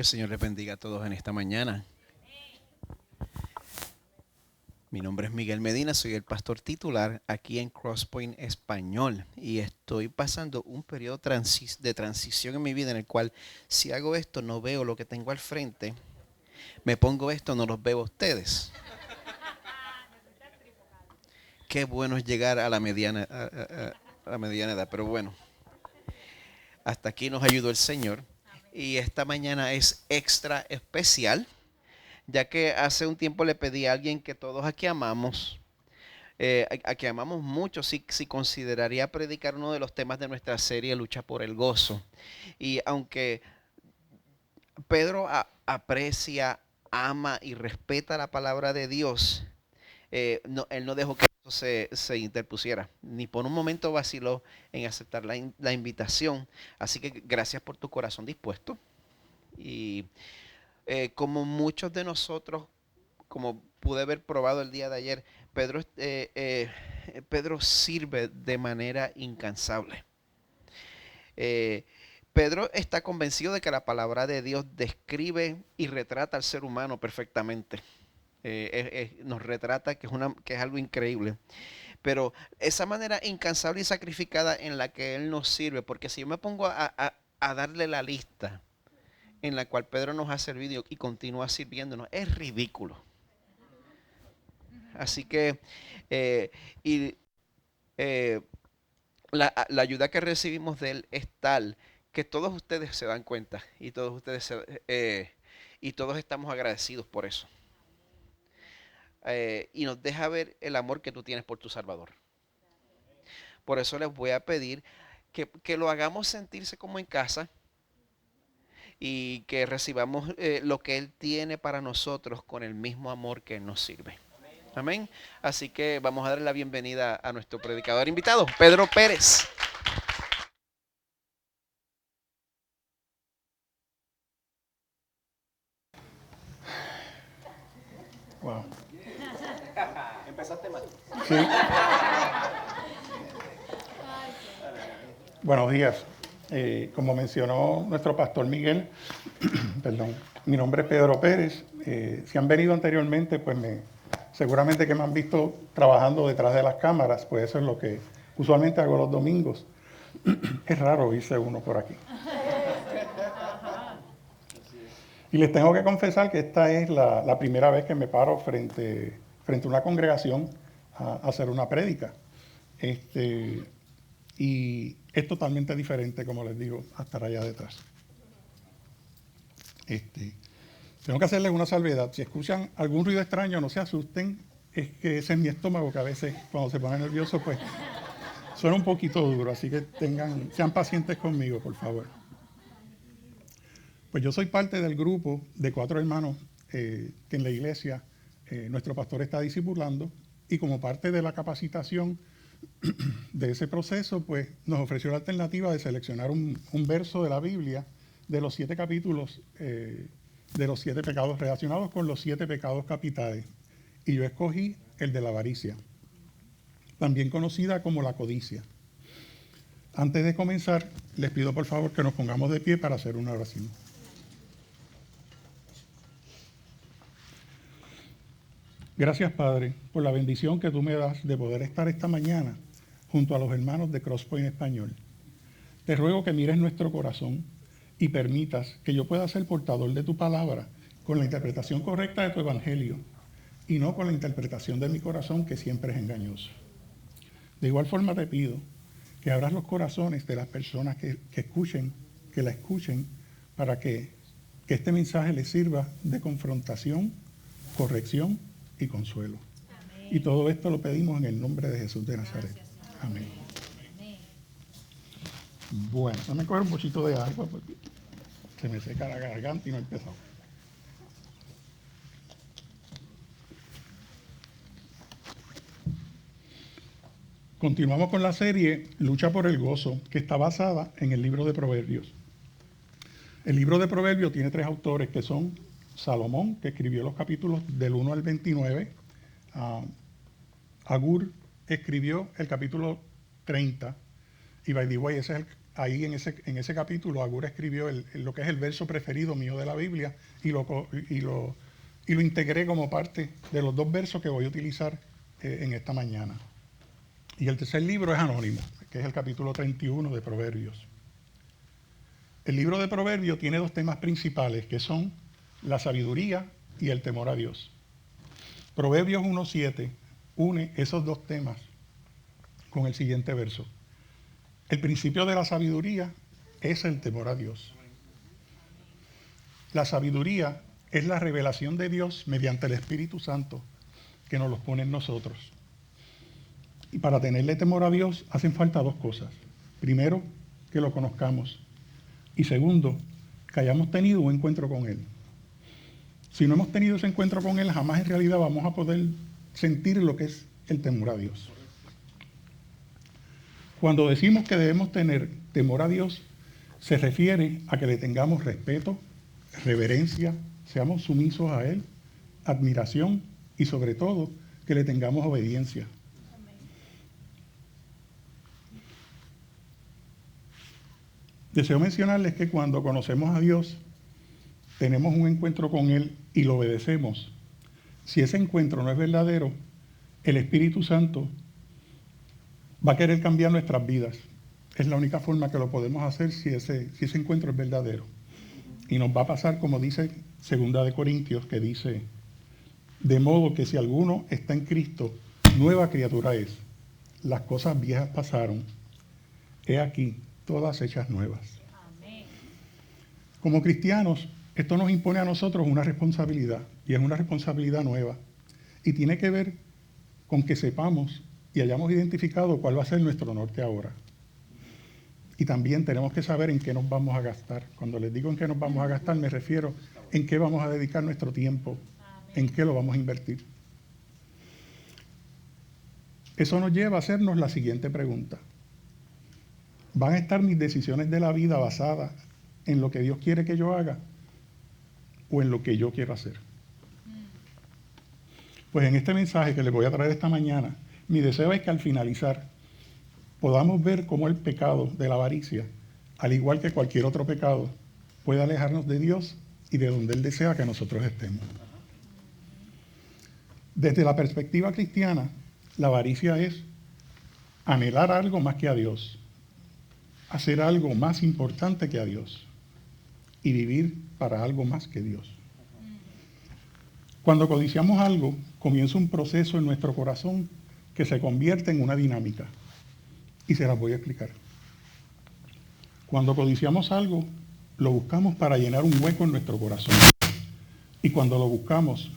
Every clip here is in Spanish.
el Señor les bendiga a todos en esta mañana. Mi nombre es Miguel Medina, soy el pastor titular aquí en Crosspoint Español y estoy pasando un periodo de transición en mi vida en el cual si hago esto no veo lo que tengo al frente, me pongo esto no los veo a ustedes. Qué bueno es llegar a la mediana, a la mediana edad, pero bueno, hasta aquí nos ayudó el Señor y esta mañana es extra especial, ya que hace un tiempo le pedí a alguien que todos aquí amamos, a que amamos mucho, si consideraría predicar uno de los temas de nuestra serie Lucha por el Gozo. Y aunque Pedro aprecia, ama y respeta la palabra de Dios, él no dejó que eso se interpusiera, ni por un momento vaciló en aceptar la invitación. Así que gracias por tu corazón dispuesto. Y como muchos de nosotros, como pude haber probado el día de ayer, Pedro sirve de manera incansable. Eh, Pedro está convencido de que la palabra de Dios describe y retrata al ser humano perfectamente. Nos retrata que es algo increíble. Pero esa manera incansable y sacrificada en la que Él nos sirve, porque si yo me pongo a darle la lista en la cual Pedro nos ha servido y continúa sirviéndonos, es ridículo. Así que, eh, y eh, la ayuda que recibimos de Él es tal que todos ustedes se dan cuenta y todos estamos agradecidos por eso. Y nos deja ver el amor que tú tienes por tu Salvador. Por eso les voy a pedir que lo hagamos sentirse como en casa y que recibamos lo que Él tiene para nosotros con el mismo amor que Él nos sirve. Amén. Así que vamos a darle la bienvenida a nuestro predicador invitado, Pedro Pérez. Wow. Empezaste mal. Sí. Buenos días. Como mencionó nuestro pastor Miguel, perdón, mi nombre es Pedro Pérez. Si han venido anteriormente, pues seguramente que me han visto trabajando detrás de las cámaras, pues eso es lo que usualmente hago los domingos. Es raro irse uno por aquí. Y les tengo que confesar que esta es la primera vez que me paro frente a una congregación a hacer una prédica. Y es totalmente diferente, como les digo, a estar allá detrás. Tengo que hacerles una salvedad. Si escuchan algún ruido extraño, no se asusten. Es que ese es mi estómago, que a veces cuando se pone nervioso, pues suena un poquito duro. Así que sean pacientes conmigo, por favor. Pues yo soy parte del grupo de 4 hermanos que en la iglesia nuestro pastor está discipulando, y como parte de la capacitación de ese proceso, pues nos ofreció la alternativa de seleccionar un verso de la Biblia de los 7 capítulos de los 7 pecados relacionados con los 7 pecados capitales. Y yo escogí el de la avaricia, también conocida como la codicia. Antes de comenzar, les pido por favor que nos pongamos de pie para hacer una oración. Gracias, Padre, por la bendición que tú me das de poder estar esta mañana junto a los hermanos de Crosspoint Español. Te ruego que mires nuestro corazón y permitas que yo pueda ser portador de tu palabra con la interpretación correcta de tu evangelio y no con la interpretación de mi corazón, que siempre es engañoso. De igual forma te pido que abras los corazones de las personas que la escuchen, para que este mensaje les sirva de confrontación, corrección y consuelo. Amén. Y todo esto lo pedimos en el nombre de Jesús de Nazaret. Gracias, amén. Amén. Bueno, déjame coger un poquito de agua porque se me seca la garganta y no he empezado. Continuamos con la serie Lucha por el Gozo, que está basada en el libro de Proverbios. El libro de Proverbios tiene 3 autores, que son Salomón, que escribió los capítulos del 1 al 29. Agur escribió el capítulo 30. Y by the way, ese es ahí en ese capítulo Agura escribió lo que es el verso preferido mío de la Biblia y lo integré como parte de los 2 versos que voy a utilizar en esta mañana. Y el tercer libro es Anónimo, que es el capítulo 31 de Proverbios. El libro de Proverbios tiene 2 temas principales, que son la sabiduría y el temor a Dios. Proverbios 1:7 une esos 2 temas con el siguiente verso. El principio de la sabiduría es el temor a Dios. La sabiduría es la revelación de Dios mediante el Espíritu Santo que nos los pone en nosotros. Y para tenerle temor a Dios hacen falta 2 cosas. Primero, que lo conozcamos. Y segundo, que hayamos tenido un encuentro con Él. Si no hemos tenido ese encuentro con Él, jamás en realidad vamos a poder sentir lo que es el temor a Dios. Cuando decimos que debemos tener temor a Dios, se refiere a que le tengamos respeto, reverencia, seamos sumisos a Él, admiración y sobre todo que le tengamos obediencia. Deseo mencionarles que cuando conocemos a Dios, tenemos un encuentro con Él y lo obedecemos. Si ese encuentro no es verdadero, el Espíritu Santo va a querer cambiar nuestras vidas. Es la única forma que lo podemos hacer si ese encuentro es verdadero. Y nos va a pasar como dice 2 de Corintios, que dice, de modo que si alguno está en Cristo, nueva criatura es. Las cosas viejas pasaron. He aquí, todas hechas nuevas. Amén. Como cristianos, esto nos impone a nosotros una responsabilidad, y es una responsabilidad nueva. Y tiene que ver con que sepamos y hayamos identificado cuál va a ser nuestro norte ahora. Y también tenemos que saber en qué nos vamos a gastar. Cuando les digo en qué nos vamos a gastar, me refiero en qué vamos a dedicar nuestro tiempo, en qué lo vamos a invertir. Eso nos lleva a hacernos la siguiente pregunta. ¿Van a estar mis decisiones de la vida basadas en lo que Dios quiere que yo haga o en lo que yo quiero hacer? Pues en este mensaje que les voy a traer esta mañana, mi deseo es que al finalizar podamos ver cómo el pecado de la avaricia, al igual que cualquier otro pecado, puede alejarnos de Dios y de donde Él desea que nosotros estemos. Desde la perspectiva cristiana, la avaricia es anhelar algo más que a Dios, hacer algo más importante que a Dios y vivir para algo más que Dios. Cuando codiciamos algo, comienza un proceso en nuestro corazón que se convierte en una dinámica. Y se las voy a explicar. Cuando codiciamos algo, lo buscamos para llenar un hueco en nuestro corazón. Y cuando lo buscamos,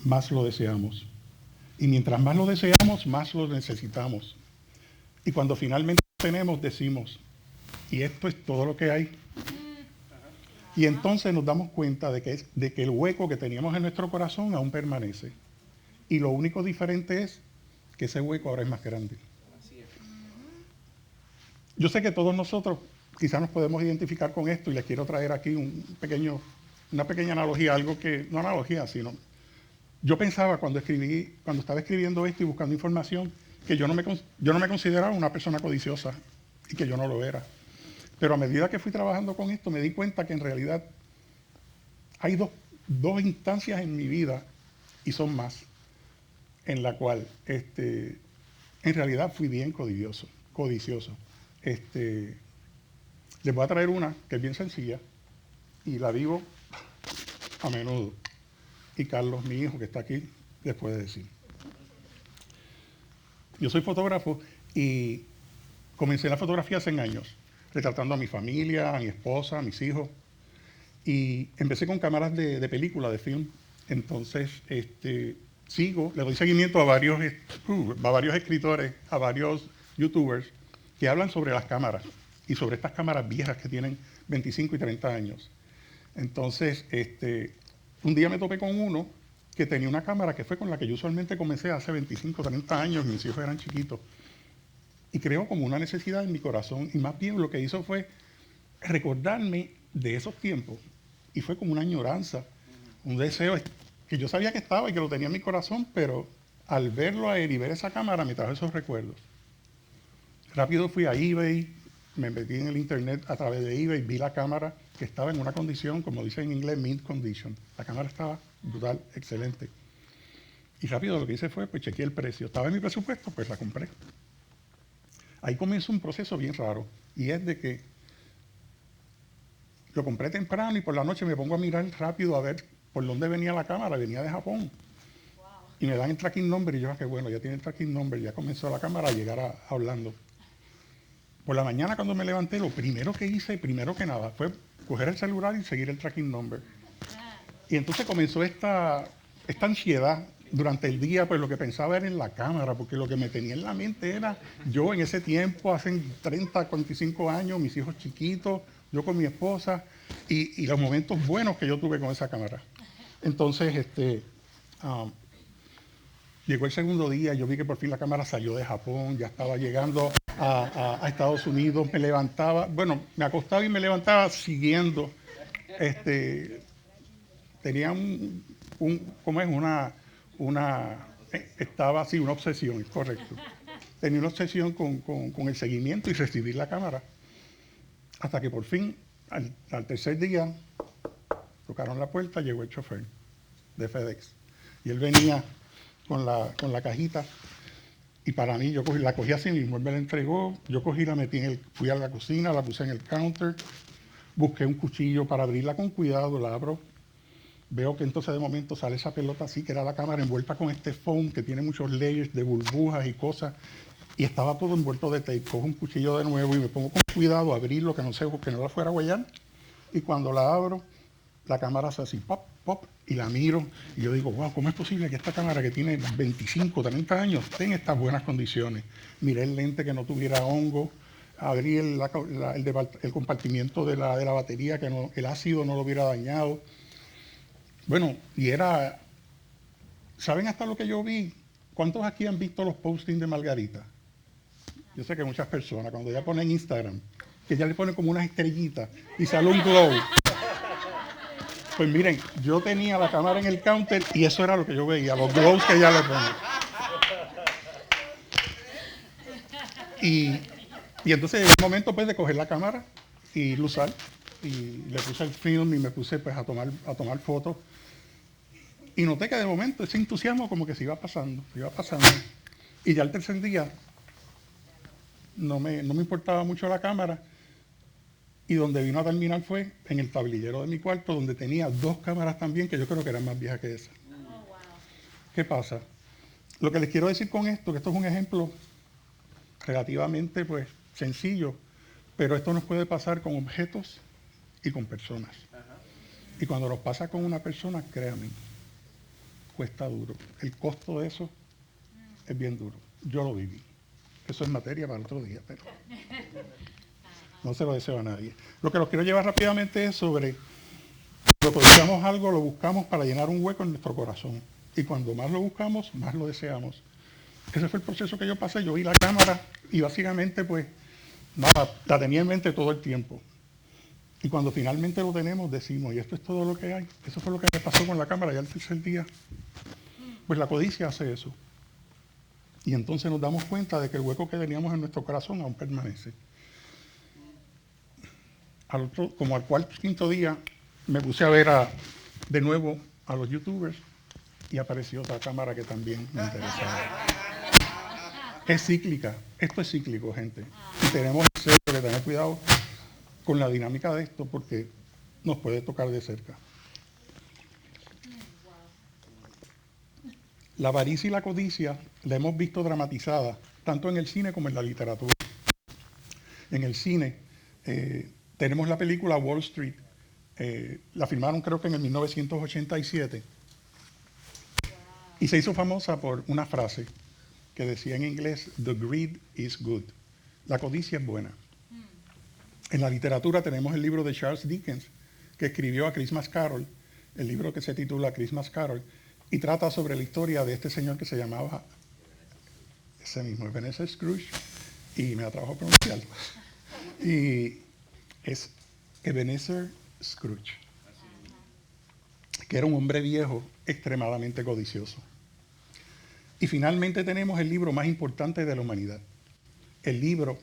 más lo deseamos. Y mientras más lo deseamos, más lo necesitamos. Y cuando finalmente lo tenemos, decimos, y esto es todo lo que hay. Y entonces nos damos cuenta de que el hueco que teníamos en nuestro corazón aún permanece. Y lo único diferente es que ese hueco ahora es más grande. Yo sé que todos nosotros quizás nos podemos identificar con esto y les quiero traer aquí una pequeña analogía, algo que, no analogía, sino, yo pensaba cuando estaba escribiendo esto y buscando información, que yo no me consideraba una persona codiciosa y que yo no lo era. Pero a medida que fui trabajando con esto, me di cuenta que en realidad hay dos instancias en mi vida, y son más, en la cual en realidad fui bien codicioso. Les voy a traer una que es bien sencilla y la vivo a menudo. Y Carlos, mi hijo, que está aquí, les puede decir. Yo soy fotógrafo y comencé la fotografía hace años, retratando a mi familia, a mi esposa, a mis hijos. Y empecé con cámaras de película, de film. Entonces, le doy seguimiento a varios escritores, a varios youtubers que hablan sobre las cámaras y sobre estas cámaras viejas que tienen 25 y 30 años. Entonces, un día me topé con uno que tenía una cámara que fue con la que yo usualmente comencé hace 25 o 30 años, mis hijos eran chiquitos. Y creo como una necesidad en mi corazón, y más bien lo que hizo fue recordarme de esos tiempos. Y fue como una añoranza, un deseo que yo sabía que estaba y que lo tenía en mi corazón, pero al verlo a él y ver esa cámara me trajo esos recuerdos. Rápido fui a eBay, me metí en el internet a través de eBay, vi la cámara que estaba en una condición, como dice en inglés, mint condition. La cámara estaba brutal, excelente. Y rápido lo que hice fue, pues chequeé el precio. Estaba en mi presupuesto, pues la compré. Ahí comienza un proceso bien raro, y es de que lo compré temprano y por la noche me pongo a mirar rápido a ver por dónde venía la cámara. Venía de Japón. Y me dan el tracking number y yo, qué bueno, ya tiene el tracking number, ya comenzó la cámara a llegar hablando. Por la mañana cuando me levanté, lo primero que hice, primero que nada, fue coger el celular y seguir el tracking number. Y entonces comenzó esta ansiedad. Durante el día, pues lo que pensaba era en la cámara, porque lo que me tenía en la mente era yo en ese tiempo, hace 30, 45 años, mis hijos chiquitos, yo con mi esposa, y los momentos buenos que yo tuve con esa cámara. Entonces, llegó el segundo día, yo vi que por fin la cámara salió de Japón, ya estaba llegando a Estados Unidos, me levantaba, bueno, me acostaba y me levantaba siguiendo, tenía ¿cómo es? Estaba así, una obsesión, correcto. Tenía una obsesión con el seguimiento y recibir la cámara. Hasta que por fin, al tercer día, tocaron la puerta, llegó el chofer de FedEx. Y él venía con la cajita. Y para mí, la cogí así mismo, él me la entregó, yo cogí, la metí fui a la cocina, la puse en el counter, busqué un cuchillo para abrirla con cuidado, la abro. Veo que entonces de momento sale esa pelota así, que era la cámara envuelta con este foam que tiene muchos layers de burbujas y cosas. Y estaba todo envuelto de tape. Cojo un cuchillo de nuevo y me pongo con cuidado a abrirlo, que no la fuera a guayar. Y cuando la abro, la cámara hace así, pop, pop, y la miro. Y yo digo, wow, ¿cómo es posible que esta cámara que tiene 25, 30 años esté en estas buenas condiciones? Miré el lente que no tuviera hongo. Abrí el compartimiento de la batería, que el ácido no lo hubiera dañado. Bueno, y era, ¿saben hasta lo que yo vi? ¿Cuántos aquí han visto los postings de Margarita? Yo sé que muchas personas, cuando ella pone en Instagram, que ella le pone como unas estrellitas y sale un glow. Pues miren, yo tenía la cámara en el counter y eso era lo que yo veía, los glows que ella le pone. Y entonces llegó el momento pues de coger la cámara y usar. Y le puse el film y me puse pues a tomar fotos. Y noté que de momento ese entusiasmo como que se iba pasando. Y ya el tercer día no me importaba mucho la cámara. Y donde vino a terminar fue en el tablillero de mi cuarto, donde tenía 2 cámaras también, que yo creo que eran más viejas que esa. ¿Qué pasa? Lo que les quiero decir con esto, que esto es un ejemplo relativamente pues sencillo, pero esto nos puede pasar con objetos y con personas. Y cuando nos pasa con una persona, créanme, cuesta duro. El costo de eso es bien duro. Yo lo viví. Eso es materia para otro día, pero no se lo deseo a nadie. Lo que los quiero llevar rápidamente es sobre cuando deseamos algo, lo buscamos para llenar un hueco en nuestro corazón. Y cuando más lo buscamos, más lo deseamos. Ese fue el proceso que yo pasé. Yo vi la cámara y básicamente, pues, nada, la tenía en mente todo el tiempo. Y cuando finalmente lo tenemos, decimos, y esto es todo lo que hay. Eso fue lo que me pasó con la cámara ya el tercer día. Pues la codicia hace eso. Y entonces nos damos cuenta de que el hueco que teníamos en nuestro corazón aún permanece. Como al cuarto o quinto día, me puse a ver de nuevo a los youtubers y apareció otra cámara que también me interesaba. Es cíclica, esto es cíclico, gente. Y tenemos que tener cuidado con la dinámica de esto porque nos puede tocar de cerca. La avaricia y la codicia la hemos visto dramatizada tanto en el cine como en la literatura. En el cine tenemos la película Wall Street, la filmaron creo que en el 1987 y se hizo famosa por una frase que decía en inglés, "The greed is good", la codicia es buena. En la literatura tenemos el libro de Charles Dickens, que escribió A Christmas Carol, el libro que se titula Christmas Carol, y trata sobre la historia de este señor que se llamaba, ese mismo, Ebenezer Scrooge, y me da trabajo pronunciarlo. Y es Ebenezer Scrooge, que era un hombre viejo extremadamente codicioso. Y finalmente tenemos el libro más importante de la humanidad, el libro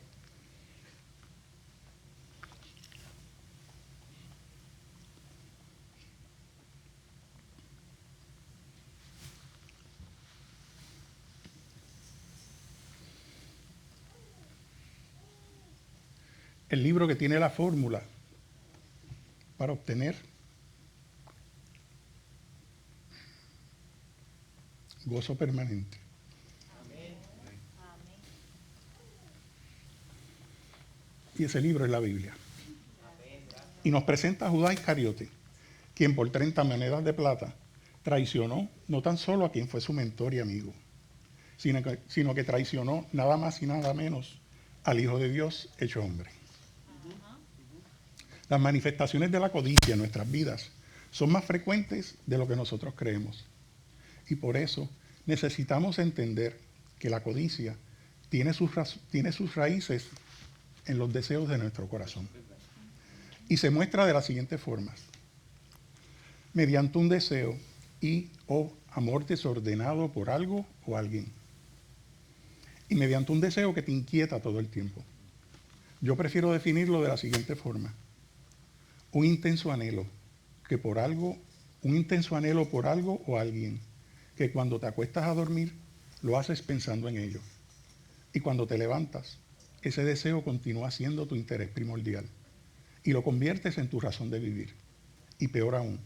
el libro que tiene la fórmula para obtener gozo permanente. Y ese libro es la Biblia. Y nos presenta a Judas Iscariote, quien por 30 monedas de plata traicionó no tan solo a quien fue su mentor y amigo, sino que traicionó nada más y nada menos al Hijo de Dios hecho hombre. Las manifestaciones de la codicia en nuestras vidas son más frecuentes de lo que nosotros creemos. Y por eso necesitamos entender que la codicia tiene sus raíces en los deseos de nuestro corazón. Y se muestra de las siguientes formas: mediante un deseo y o amor desordenado por algo o alguien. Y mediante un deseo que te inquieta todo el tiempo. Yo prefiero definirlo de la siguiente forma: un intenso anhelo por algo o alguien, que cuando te acuestas a dormir lo haces pensando en ello. Y cuando te levantas, ese deseo continúa siendo tu interés primordial y lo conviertes en tu razón de vivir. Y peor aún,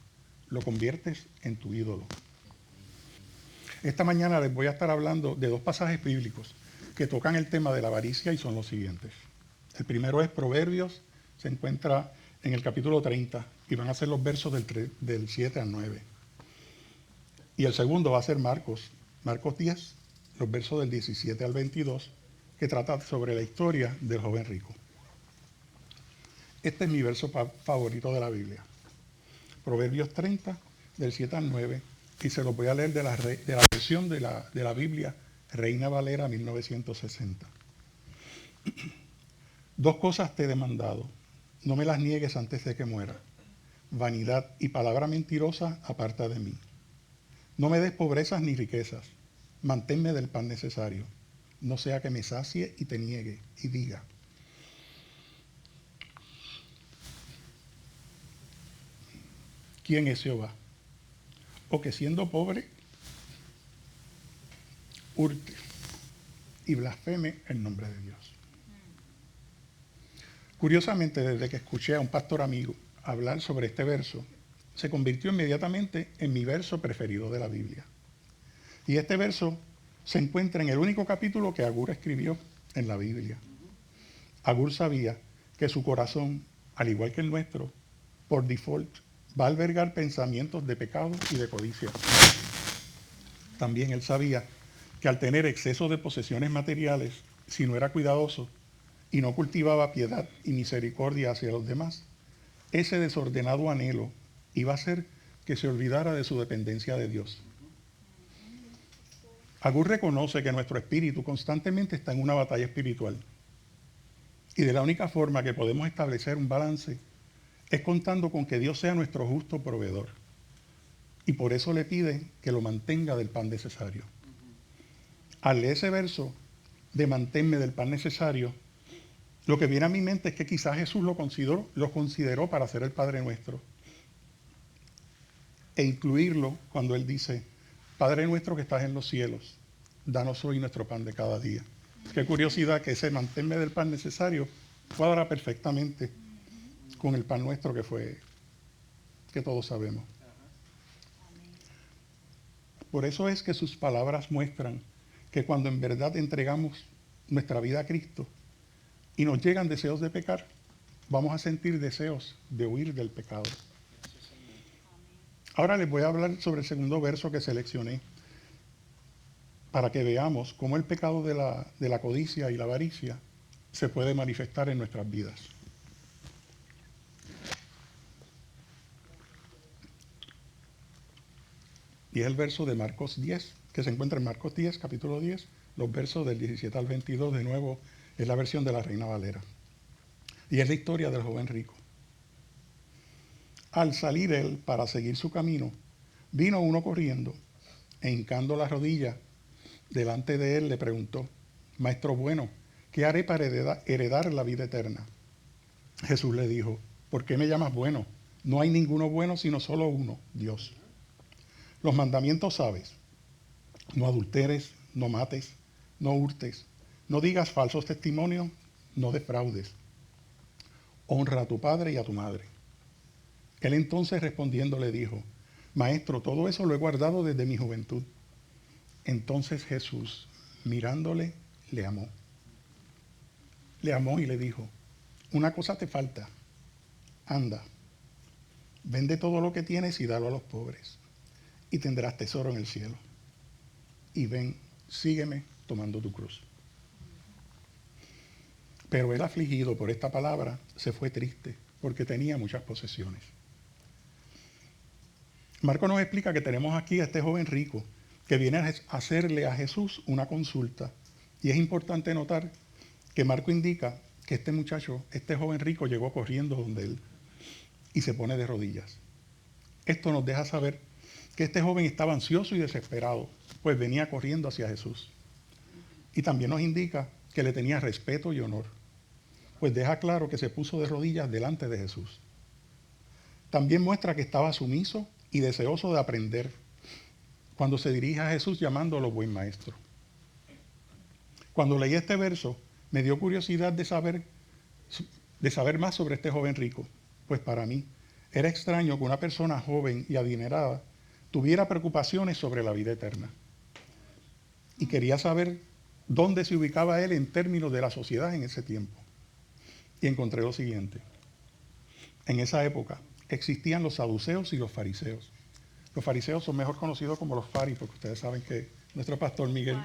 lo conviertes en tu ídolo. Esta mañana les voy a estar hablando de 2 pasajes bíblicos que tocan el tema de la avaricia y son los siguientes. El primero es Proverbios, se encuentra en el capítulo 30 y van a ser los versos del 7 al 9. Y el segundo va a ser Marcos 10, los versos del 17 al 22, que trata sobre la historia del joven rico. Este es mi verso favorito de la Biblia. Proverbios 30, del 7 al 9, y se los voy a leer de la versión de la Biblia Reina Valera 1960. 2 cosas te he demandado, no me las niegues antes de que muera. Vanidad y palabra mentirosa aparta de mí. No me des pobrezas ni riquezas, manténme del pan necesario, no sea que me sacie y te niegue y diga: ¿quién es Jehová? O que siendo pobre, hurte y blasfeme el nombre de Dios. Curiosamente, desde que escuché a un pastor amigo hablar sobre este verso, se convirtió inmediatamente en mi verso preferido de la Biblia. Y este verso se encuentra en el único capítulo que Agur escribió en la Biblia. Agur sabía que su corazón, al igual que el nuestro, por default, va a albergar pensamientos de pecado y de codicia. También él sabía que al tener exceso de posesiones materiales, si no era cuidadoso y no cultivaba piedad y misericordia hacia los demás, ese desordenado anhelo iba a hacer que se olvidara de su dependencia de Dios. Agur reconoce que nuestro espíritu constantemente está en una batalla espiritual. Y de la única forma que podemos establecer un balance es contando con que Dios sea nuestro justo proveedor. Y por eso le pide que lo mantenga del pan necesario. Al leer ese verso de manténme del pan necesario, lo que viene a mi mente es que quizás Jesús lo consideró para ser el Padre Nuestro. E incluirlo cuando Él dice: Padre nuestro que estás en los cielos, danos hoy nuestro pan de cada día. Qué curiosidad que ese manténme del pan necesario cuadra perfectamente con el pan nuestro que todos sabemos. Por eso es que sus palabras muestran que cuando en verdad entregamos nuestra vida a Cristo y nos llegan deseos de pecar, vamos a sentir deseos de huir del pecado. Ahora les voy a hablar sobre el segundo verso que seleccioné para que veamos cómo el pecado de la codicia y la avaricia se puede manifestar en nuestras vidas. Y es el verso de Marcos 10, que se encuentra en Marcos 10, capítulo 10, los versos del 17 al 22, de nuevo, es la versión de la Reina Valera. Y es la historia del joven rico. Al salir él para seguir su camino, vino uno corriendo e hincando la rodilla delante de él le preguntó: Maestro bueno, ¿qué haré para heredar la vida eterna? Jesús le dijo: ¿por qué me llamas bueno? No hay ninguno bueno sino solo uno, Dios. Los mandamientos sabes: no adulteres, no mates, no hurtes, no digas falsos testimonios, no defraudes. honra a tu padre y a tu madre. Él entonces respondiendo le dijo, Maestro, todo eso lo he guardado desde mi juventud. Entonces Jesús, mirándole, le amó. Le amó y le dijo, una cosa te falta. Anda, vende todo lo que tienes y dalo a los pobres, y tendrás tesoro en el cielo. Y ven, sígueme tomando tu cruz. Pero él, afligido por esta palabra, se fue triste, porque tenía muchas posesiones. Marco nos explica que tenemos aquí a este joven rico que viene a hacerle a Jesús una consulta. Y es importante notar que Marco indica que este muchacho, este joven rico, llegó corriendo donde él y se pone de rodillas. Esto nos deja saber que este joven estaba ansioso y desesperado, pues venía corriendo hacia Jesús. Y también nos indica que le tenía respeto y honor, pues deja claro que se puso de rodillas delante de Jesús. También muestra que estaba sumiso y deseoso de aprender cuando se dirige a Jesús llamándolo buen maestro. Cuando leí este verso, me dio curiosidad de saber más sobre este joven rico, pues para mí era extraño que una persona joven y adinerada tuviera preocupaciones sobre la vida eterna. Y quería saber dónde se ubicaba él en términos de la sociedad en ese tiempo. Y encontré lo siguiente. En esa época existían los saduceos y los fariseos. Los fariseos son mejor conocidos como los faris, porque ustedes saben que nuestro pastor Miguel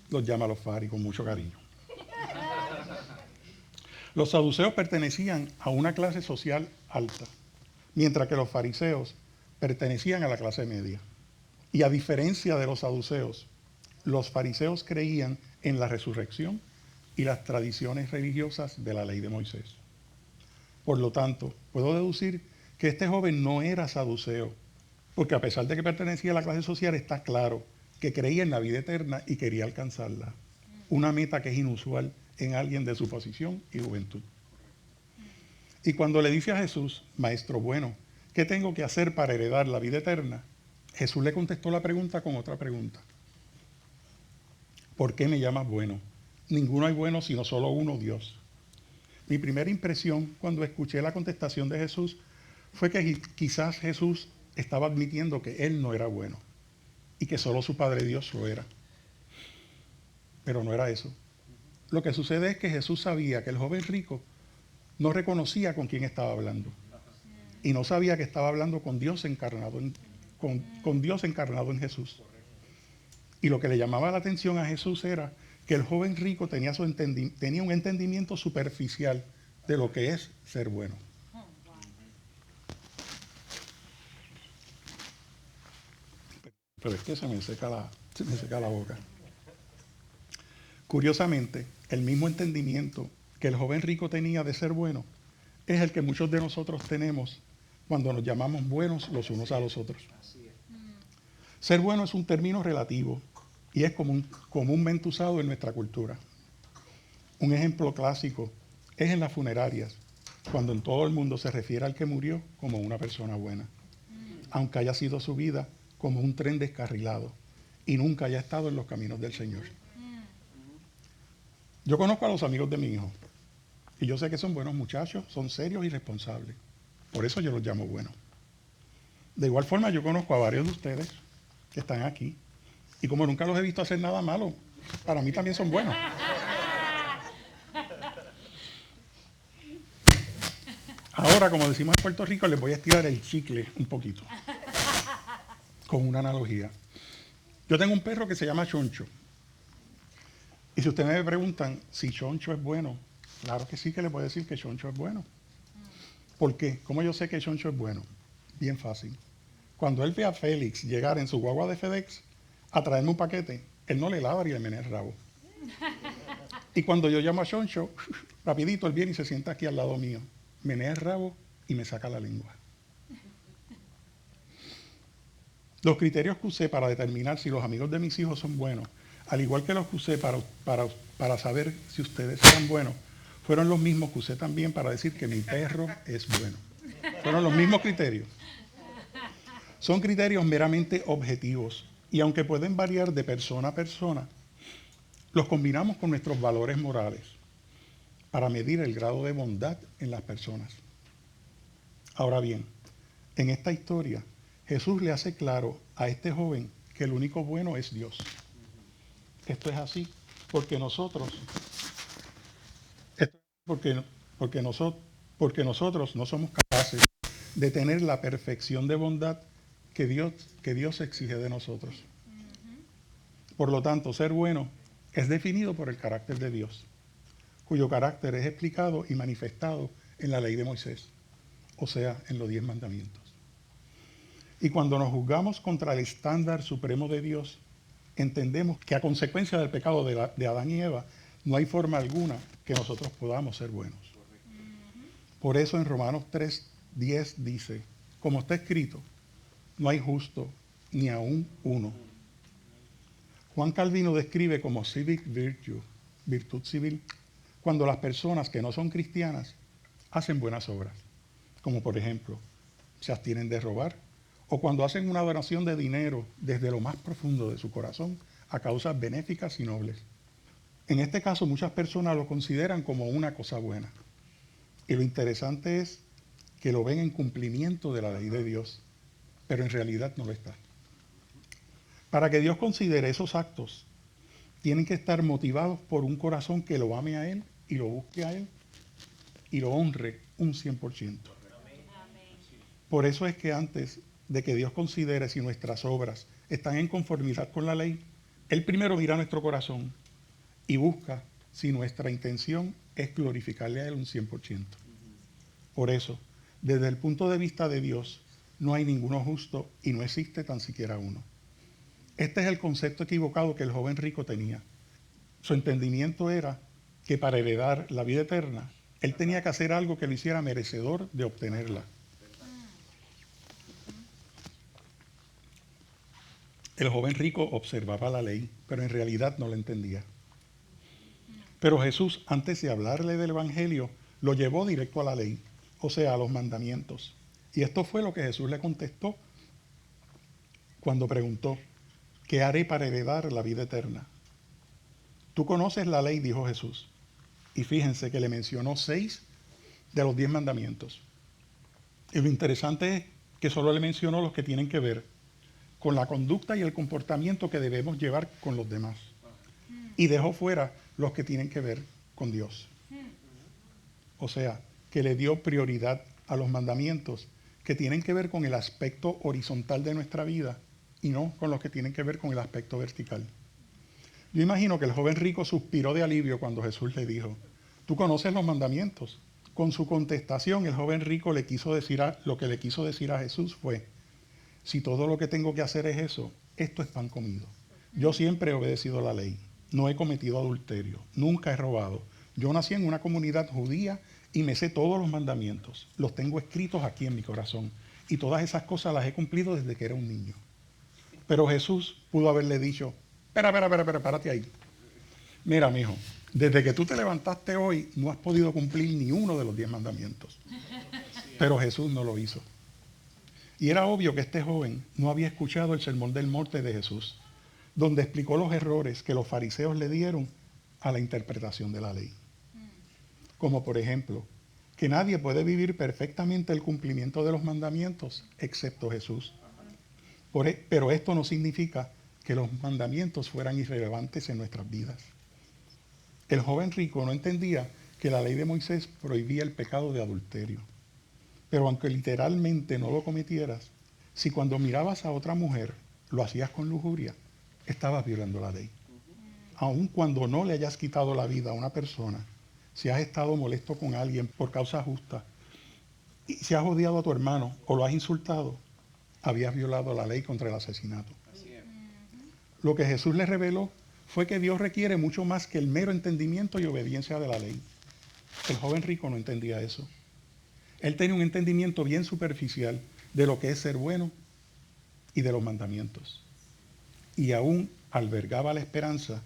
los llama los faris con mucho cariño. Los saduceos pertenecían a una clase social alta, mientras que los fariseos pertenecían a la clase media. Y a diferencia de los saduceos, los fariseos creían en la resurrección y las tradiciones religiosas de la ley de Moisés. Por lo tanto, puedo deducir que este joven no era saduceo, porque a pesar de que pertenecía a la clase social, está claro que creía en la vida eterna y quería alcanzarla. Una meta que es inusual en alguien de su posición y juventud. Y cuando le dice a Jesús, Maestro bueno, ¿qué tengo que hacer para heredar la vida eterna? Jesús le contestó la pregunta con otra pregunta. ¿Por qué me llamas bueno? Ninguno hay bueno sino solo uno, Dios. Mi primera impresión cuando escuché la contestación de Jesús fue que quizás Jesús estaba admitiendo que él no era bueno y que solo su Padre Dios lo era. Pero no era eso. Lo que sucede es que Jesús sabía que el joven rico no reconocía con quién estaba hablando y no sabía que estaba hablando con Dios encarnado con Dios encarnado en Jesús. Y lo que le llamaba la atención a Jesús era que el joven rico tenía un entendimiento superficial de lo que es ser bueno. Pero es que se me seca la boca. Curiosamente, el mismo entendimiento que el joven rico tenía de ser bueno es el que muchos de nosotros tenemos cuando nos llamamos buenos los unos a los otros. Ser bueno es un término relativo y es comúnmente usado en nuestra cultura. Un ejemplo clásico es en las funerarias, cuando en todo el mundo se refiere al que murió como una persona buena, aunque haya sido su vida como un tren descarrilado y nunca haya estado en los caminos del Señor. Yo conozco a los amigos de mi hijo y yo sé que son buenos muchachos, son serios y responsables. Por eso yo los llamo buenos. De igual forma yo conozco a varios de ustedes que están aquí y como nunca los he visto hacer nada malo, para mí también son buenos. Ahora, como decimos en Puerto Rico, les voy a estirar el chicle un poquito con una analogía. Yo tengo un perro que se llama Choncho. Y si ustedes me preguntan si Choncho es bueno, claro que sí que le puedo decir que Choncho es bueno. ¿Por qué? ¿Cómo yo sé que Choncho es bueno? Bien fácil. Cuando él ve a Félix llegar en su guagua de FedEx a traerme un paquete, él no le ladra y le menea el rabo. Y cuando yo llamo a Choncho, rapidito él viene y se sienta aquí al lado mío, menea el rabo y me saca la lengua. Los criterios que usé para determinar si los amigos de mis hijos son buenos, al igual que los que usé para saber si ustedes eran buenos, fueron los mismos que usé también para decir que mi perro es bueno. Fueron los mismos criterios. Son criterios meramente objetivos y aunque pueden variar de persona a persona, los combinamos con nuestros valores morales. para medir el grado de bondad en las personas. Ahora bien, en esta historia, Jesús le hace claro a este joven que el único bueno es Dios. Esto es así porque nosotros, esto es porque nosotros no somos capaces de tener la perfección de bondad que Dios exige de nosotros. Por lo tanto, ser bueno es definido por el carácter de Dios, cuyo carácter es explicado y manifestado en la ley de Moisés, o sea, en los 10 mandamientos. Y cuando nos juzgamos contra el estándar supremo de Dios, entendemos que a consecuencia del pecado de Adán y Eva, no hay forma alguna que nosotros podamos ser buenos. Por eso en Romanos 3:10 dice, como está escrito, no hay justo ni aún uno. Juan Calvino describe como civic virtue, virtud civil, cuando las personas que no son cristianas hacen buenas obras, como por ejemplo, se abstienen de robar, o cuando hacen una donación de dinero desde lo más profundo de su corazón a causas benéficas y nobles. En este caso, muchas personas lo consideran como una cosa buena. Y lo interesante es que lo ven en cumplimiento de la ley de Dios, pero en realidad no lo está. Para que Dios considere esos actos, tienen que estar motivados por un corazón que lo ame a Él y lo busque a Él y lo honre un 100%. Por eso es que antes de que Dios considere si nuestras obras están en conformidad con la ley, Él primero mira nuestro corazón y busca si nuestra intención es glorificarle a Él un 100%. Por eso, desde el punto de vista de Dios, no hay ninguno justo y no existe tan siquiera uno. Este es el concepto equivocado que el joven rico tenía. Su entendimiento era que para heredar la vida eterna, él tenía que hacer algo que lo hiciera merecedor de obtenerla. El joven rico observaba la ley, pero en realidad no la entendía. Pero Jesús, antes de hablarle del Evangelio, lo llevó directo a la ley, o sea, a los mandamientos. Y esto fue lo que Jesús le contestó cuando preguntó, ¿qué haré para heredar la vida eterna? Tú conoces la ley, dijo Jesús. Y fíjense que le mencionó 6 de los 10 mandamientos. Y lo interesante es que solo le mencionó los que tienen que ver con la conducta y el comportamiento que debemos llevar con los demás. Y dejó fuera los que tienen que ver con Dios. O sea, que le dio prioridad a los mandamientos que tienen que ver con el aspecto horizontal de nuestra vida y no con los que tienen que ver con el aspecto vertical. Yo imagino que el joven rico suspiró de alivio cuando Jesús le dijo, tú conoces los mandamientos. Con su contestación, el joven rico lo que le quiso decir a Jesús fue, si todo lo que tengo que hacer es eso, esto es pan comido. Yo siempre he obedecido la ley, no he cometido adulterio, nunca he robado. Yo nací en una comunidad judía y me sé todos los mandamientos. Los tengo escritos aquí en mi corazón. Y todas esas cosas las he cumplido desde que era un niño. Pero Jesús pudo haberle dicho, espera, párate ahí. Mira, mijo, desde que tú te levantaste hoy, no has podido cumplir ni uno de los 10 mandamientos. Pero Jesús no lo hizo. Y era obvio que este joven no había escuchado el sermón del monte de Jesús, donde explicó los errores que los fariseos le dieron a la interpretación de la ley. Como por ejemplo, que nadie puede vivir perfectamente el cumplimiento de los mandamientos excepto Jesús. Pero esto no significa que los mandamientos fueran irrelevantes en nuestras vidas. El joven rico no entendía que la ley de Moisés prohibía el pecado de adulterio. Pero aunque literalmente no lo cometieras, si cuando mirabas a otra mujer lo hacías con lujuria, estabas violando la ley. Aun cuando no le hayas quitado la vida a una persona, si has estado molesto con alguien por causa justa, y si has odiado a tu hermano o lo has insultado, habías violado la ley contra el asesinato. Lo que Jesús le reveló fue que Dios requiere mucho más que el mero entendimiento y obediencia de la ley. El joven rico no entendía eso. Él tenía un entendimiento bien superficial de lo que es ser bueno y de los mandamientos. Y aún albergaba la esperanza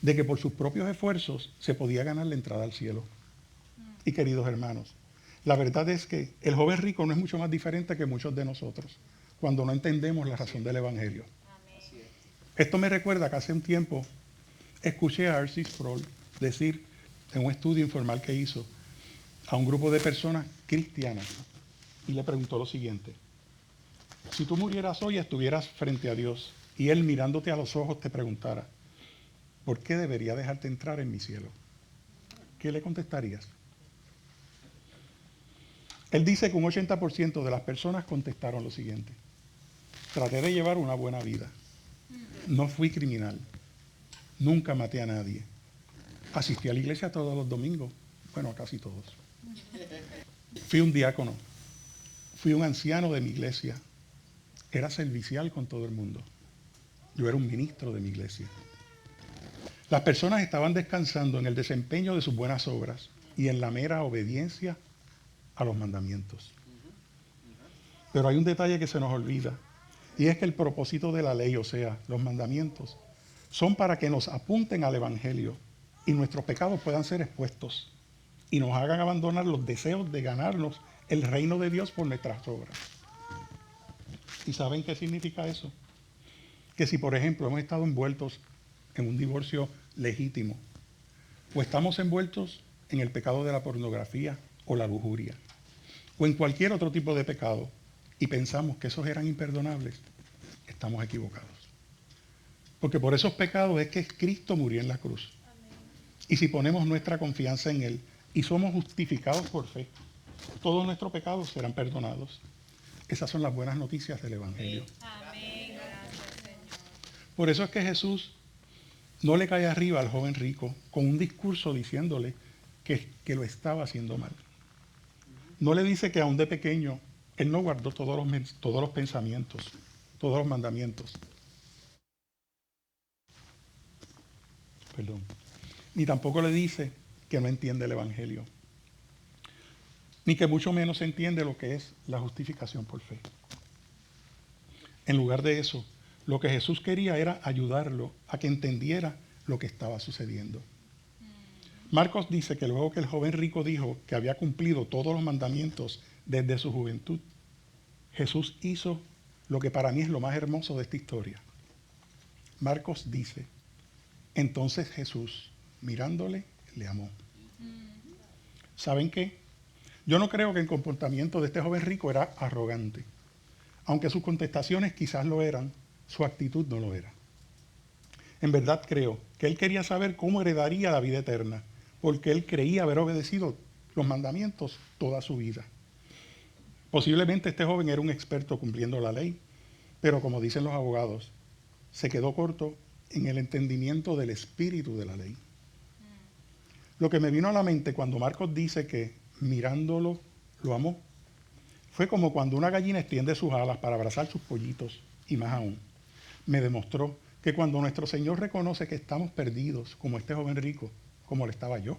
de que por sus propios esfuerzos se podía ganar la entrada al cielo. Y queridos hermanos, la verdad es que el joven rico no es mucho más diferente que muchos de nosotros cuando no entendemos la razón del Evangelio. Esto me recuerda que hace un tiempo escuché a R.C. Sproul decir, en un estudio informal que hizo a un grupo de personas cristianas y le preguntó lo siguiente: si tú murieras hoy, estuvieras frente a Dios y Él mirándote a los ojos te preguntara, ¿por qué debería dejarte entrar en mi cielo? ¿Qué le contestarías? Él dice que un 80% de las personas contestaron lo siguiente: traté de llevar una buena vida, no fui criminal, nunca maté a nadie, asistí a la iglesia todos los domingos, bueno, a casi todos. Fui un diácono, fui un anciano de mi iglesia, era servicial con todo el mundo. Yo era un ministro de mi iglesia. Las personas estaban descansando en el desempeño de sus buenas obras y en la mera obediencia a los mandamientos. Pero hay un detalle que se nos olvida, y es que el propósito de la ley, o sea, los mandamientos, son para que nos apunten al Evangelio y nuestros pecados puedan ser expuestos y nos hagan abandonar los deseos de ganarnos el reino de Dios por nuestras obras. ¿Y saben qué significa eso? Que si, por ejemplo, hemos estado envueltos en un divorcio legítimo, o estamos envueltos en el pecado de la pornografía o la lujuria, o en cualquier otro tipo de pecado, y pensamos que esos eran imperdonables, estamos equivocados. Porque por esos pecados es que Cristo murió en la cruz. Y si ponemos nuestra confianza en Él y somos justificados por fe, todos nuestros pecados serán perdonados. Esas son las buenas noticias del Evangelio. Amén. Gracias, Señor. Por eso es que Jesús no le cae arriba al joven rico con un discurso diciéndole que lo estaba haciendo mal. No le dice que aún de pequeño él no guardó todos los pensamientos, todos los mandamientos. Perdón. Ni tampoco le dice que no entiende el Evangelio. Ni que mucho menos entiende lo que es la justificación por fe. En lugar de eso, lo que Jesús quería era ayudarlo a que entendiera lo que estaba sucediendo. Marcos dice que luego que el joven rico dijo que había cumplido todos los mandamientos desde su juventud, Jesús hizo lo que para mí es lo más hermoso de esta historia. Marcos dice: entonces Jesús, mirándole, le amó. ¿Saben qué? Yo no creo que el comportamiento de este joven rico era arrogante. Aunque sus contestaciones quizás lo eran, su actitud no lo era. En verdad creo que él quería saber cómo heredaría la vida eterna, porque él creía haber obedecido los mandamientos toda su vida. Posiblemente este joven era un experto cumpliendo la ley, pero como dicen los abogados, se quedó corto en el entendimiento del espíritu de la ley. Lo que me vino a la mente cuando Marcos dice que mirándolo lo amó, fue como cuando una gallina extiende sus alas para abrazar sus pollitos, y más aún, me demostró que cuando nuestro Señor reconoce que estamos perdidos, como este joven rico, como lo estaba yo,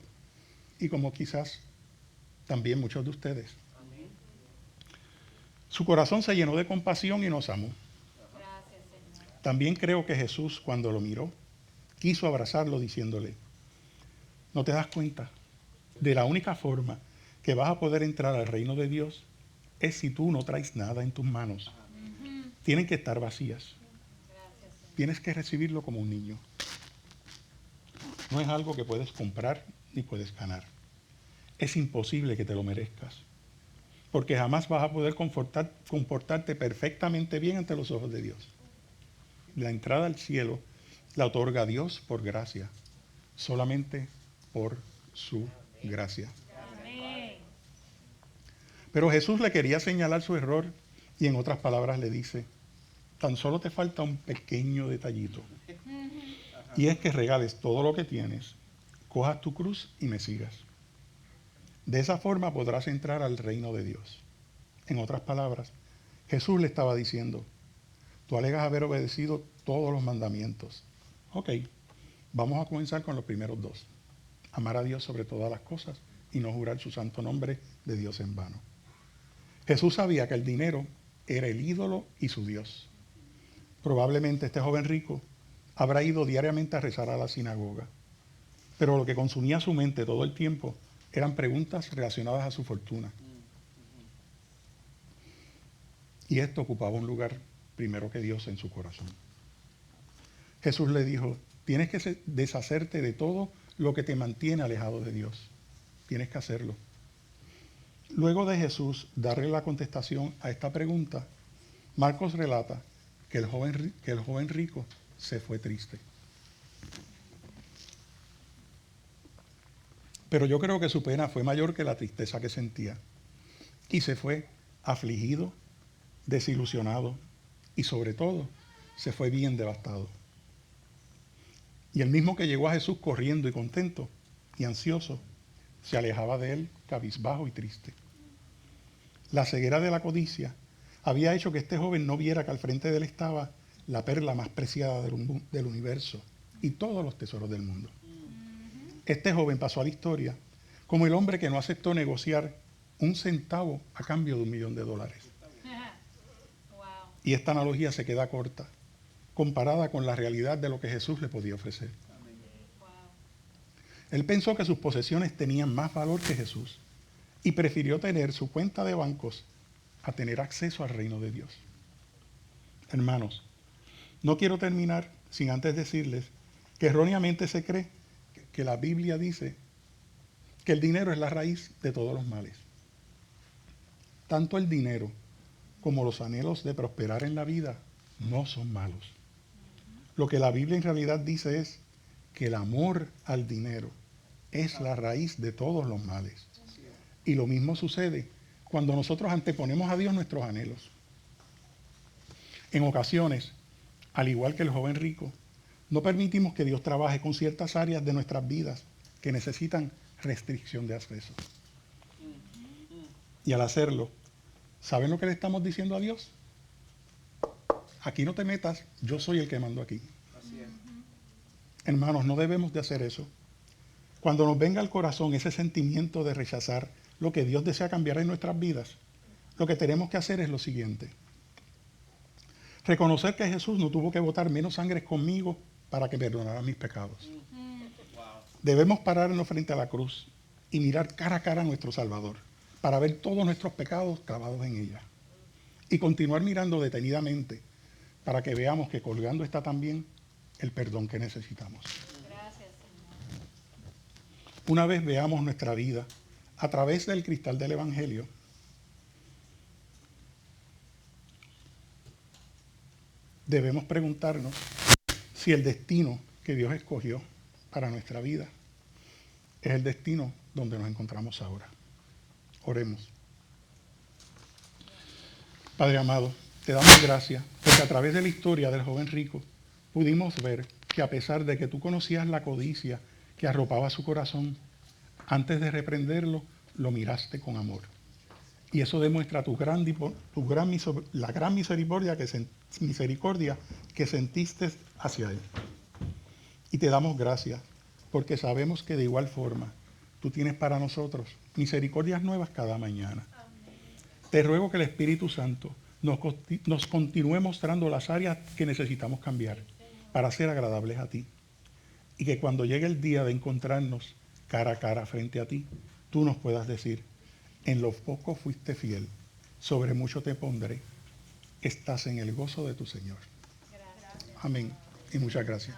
y como quizás también muchos de ustedes, su corazón se llenó de compasión y nos amó. Gracias, Señor. También creo que Jesús, cuando lo miró, quiso abrazarlo diciéndole: ¿no te das cuenta? De la única forma que vas a poder entrar al reino de Dios es si tú no traes nada en tus manos. Tienen que estar vacías. Gracias, Señor. Tienes que recibirlo como un niño. No es algo que puedes comprar ni puedes ganar. Es imposible que te lo merezcas, porque jamás vas a poder comportarte perfectamente bien ante los ojos de Dios. La entrada al cielo la otorga Dios por gracia, solamente por su gracia. Amén. Pero Jesús le quería señalar su error y en otras palabras le dice: tan solo te falta un pequeño detallito. Y es que regales todo lo que tienes, cojas tu cruz y me sigas. De esa forma podrás entrar al reino de Dios. En otras palabras, Jesús le estaba diciendo: tú alegas haber obedecido todos los mandamientos. Ok, vamos a comenzar con los primeros dos. Amar a Dios sobre todas las cosas y no jurar su santo nombre de Dios en vano. Jesús sabía que el dinero era el ídolo y su Dios. Probablemente este joven rico habrá ido diariamente a rezar a la sinagoga, pero lo que consumía su mente todo el tiempo eran preguntas relacionadas a su fortuna. Y esto ocupaba un lugar primero que Dios en su corazón. Jesús le dijo: tienes que deshacerte de todo lo que te mantiene alejado de Dios. Tienes que hacerlo. Luego de Jesús darle la contestación a esta pregunta, Marcos relata que el joven rico se fue triste. Pero yo creo que su pena fue mayor que la tristeza que sentía. Y se fue afligido, desilusionado y sobre todo se fue bien devastado. Y el mismo que llegó a Jesús corriendo y contento y ansioso, se alejaba de él cabizbajo y triste. La ceguera de la codicia había hecho que este joven no viera que al frente de él estaba la perla más preciada del universo y todos los tesoros del mundo. Este joven pasó a la historia como el hombre que no aceptó negociar un centavo a cambio de $1.000.000. Wow. Y esta analogía se queda corta, comparada con la realidad de lo que Jesús le podía ofrecer. Wow. Él pensó que sus posesiones tenían más valor que Jesús y prefirió tener su cuenta de bancos a tener acceso al reino de Dios. Hermanos, no quiero terminar sin antes decirles que erróneamente se cree que la Biblia dice que el dinero es la raíz de todos los males. Tanto el dinero como los anhelos de prosperar en la vida no son malos. Lo que la Biblia en realidad dice es que el amor al dinero es la raíz de todos los males. Y lo mismo sucede cuando nosotros anteponemos a Dios nuestros anhelos. En ocasiones, al igual que el joven rico, no permitimos que Dios trabaje con ciertas áreas de nuestras vidas que necesitan restricción de acceso. Y al hacerlo, ¿saben lo que le estamos diciendo a Dios? Aquí no te metas, yo soy el que mando aquí. Hermanos, no debemos de hacer eso. Cuando nos venga al corazón ese sentimiento de rechazar lo que Dios desea cambiar en nuestras vidas, lo que tenemos que hacer es lo siguiente. Reconocer que Jesús no tuvo que botar menos sangre conmigo para que perdonara mis pecados. Debemos pararnos frente a la cruz y mirar cara a cara a nuestro Salvador para ver todos nuestros pecados clavados en ella. Y continuar mirando detenidamente para que veamos que colgando está también el perdón que necesitamos. Gracias, Señor. Una vez veamos nuestra vida a través del cristal del Evangelio, debemos preguntarnos si el destino que Dios escogió para nuestra vida es el destino donde nos encontramos ahora. Oremos. Padre amado, te damos gracias porque a través de la historia del joven rico pudimos ver que a pesar de que tú conocías la codicia que arropaba su corazón, antes de reprenderlo, lo miraste con amor. Y eso demuestra la gran misericordia que sentiste hacia él. Y te damos gracias porque sabemos que de igual forma tú tienes para nosotros misericordias nuevas cada mañana. Te ruego que el Espíritu Santo nos continúe mostrando las áreas que necesitamos cambiar para ser agradables a ti. Y que cuando llegue el día de encontrarnos cara a cara frente a ti, tú nos puedas decir, en lo poco fuiste fiel, sobre mucho te pondré, estás en el gozo de tu Señor. Gracias. Amén y muchas gracias.